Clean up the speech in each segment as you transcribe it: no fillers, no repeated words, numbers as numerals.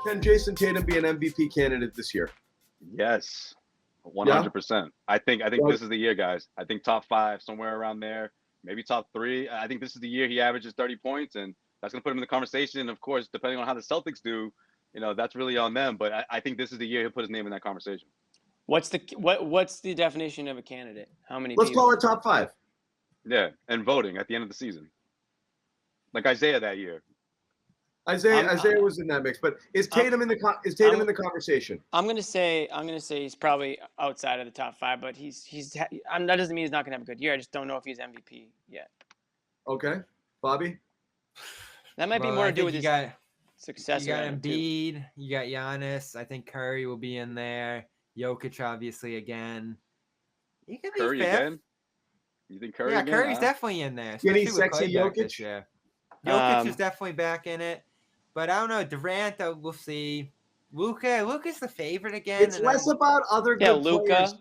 Can Jayson Tatum be an MVP candidate this year? Yes, 100%. I think this is the year, guys. I think top 5, somewhere around there, maybe top 3. I think this is the year he averages 30 points, and that's going to put him in the conversation. And of course, depending on how the Celtics do, that's really on them. But I think this is the year he'll put his name in that conversation. What's the definition of a candidate? How many? Let's people? call it top 5. Yeah, and voting at the end of the season, like Isaiah that year. Isaiah was in that mix, but is Tatum in the conversation? I'm gonna say he's probably outside of the top 5, but that doesn't mean he's not gonna have a good year. I just don't know if he's MVP yet. Okay, Bobby. That might be more to do with his success. You got Embiid, you got Giannis. I think Curry will be in there. Jokic, obviously, again. You could be Curry fifth. again. You think Curry? Yeah, again? Curry's definitely in there. Getting sexy Jokic. Jokic is definitely back in it. But I don't know. Durant, though, we'll see. Luka's the favorite again. It's less about other good players.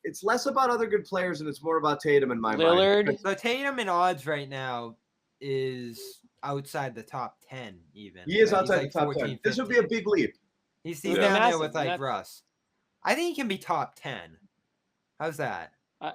It's less about other good players, and it's more about Tatum in my mind. So Tatum in odds right now is outside the top 10 even. He is outside the top 10. 14, this would be a big leap. He's down there with Russ. I think he can be top 10. How's that?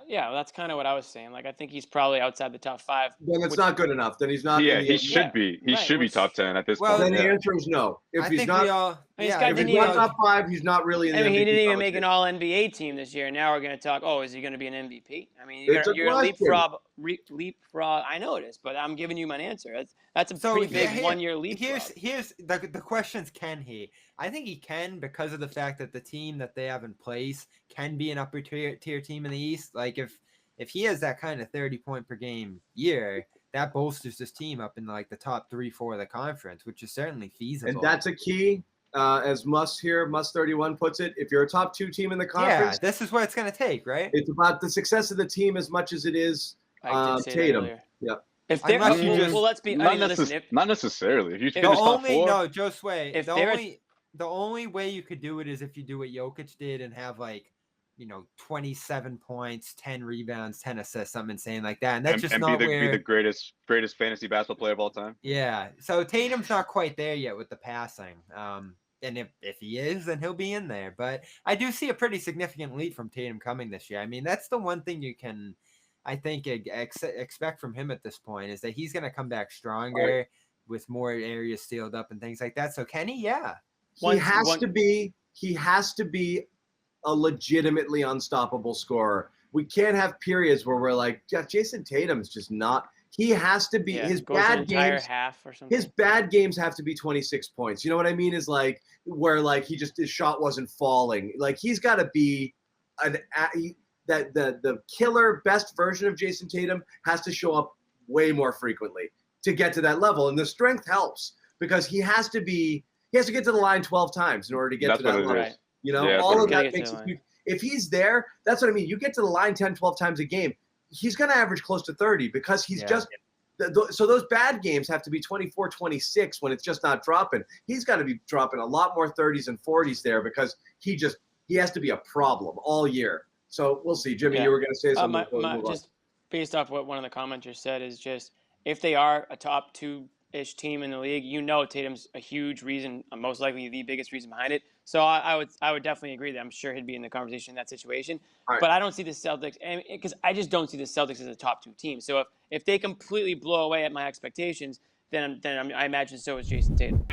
Yeah, well, that's kind of what I was saying. Like, I think he's probably outside the top 5. Then it's not good enough. Then he's not. Yeah, he should be. He should be top 10 at this point. Then the answer is no. If he's not, if he's not top 5, he's not really in the MVP. He didn't even make an All-NBA team this year. Now we're going to talk, is he going to be an MVP? I mean, you're a leapfrog. I know it is, but I'm giving you my answer. That's a pretty big one-year leapfrog. Here's the questions, can he? I think he can because of the fact that the team that they have in place can be an upper tier team in the East. Like if he has that kind of 30-point per game year, that bolsters this team up in like the top 3-4 of the conference, which is certainly feasible. And that's a key, as Must31 puts it. If you're a top 2 team in the conference, this is what it's going to take, right? It's about the success of the team as much as it is Tatum. Yeah. If they're let's be not necessarily. If you finish top 4, Josue. The only way you could do it is if you do what Jokic did and have 27 points, 10 rebounds, 10 assists, something insane like that. And that's just not be the greatest fantasy basketball player of all time. Yeah. So Tatum's not quite there yet with the passing. And if he is, then he'll be in there. But I do see a pretty significant lead from Tatum coming this year. I mean, that's the one thing you can, I think, expect from him at this point is that he's going to come back stronger with more areas sealed up and things like that. So can he? Yeah. He has to be a legitimately unstoppable scorer. We can't have periods where we're like, Jayson Tatum's just not. He has to be his bad games. Half or something. His bad games have to be 26 points. You know what I mean? Is like where his shot wasn't falling. Like he's got to be the killer best version of Jayson Tatum has to show up way more frequently to get to that level, and the strength helps because he has to get to the line 12 times in order to get to that level. Right. All of that makes it. If he's there, that's what I mean. You get to the line 10, 12 times a game, he's going to average close to 30 because he's just – so those bad games have to be 24, 26 when it's just not dropping. He's got to be dropping a lot more 30s and 40s there because he has to be a problem all year. So we'll see. Jimmy, you were going to say something. Just based off what one of the commenters said is just if they are a top 2-ish team in the league, Tatum's a huge reason, most likely the biggest reason behind it. So I would definitely agree that I'm sure he'd be in the conversation in that situation. Right. But I don't see the Celtics because I just don't see the Celtics as a top 2 team. So if they completely blow away at my expectations, then I imagine so is Jayson Tatum.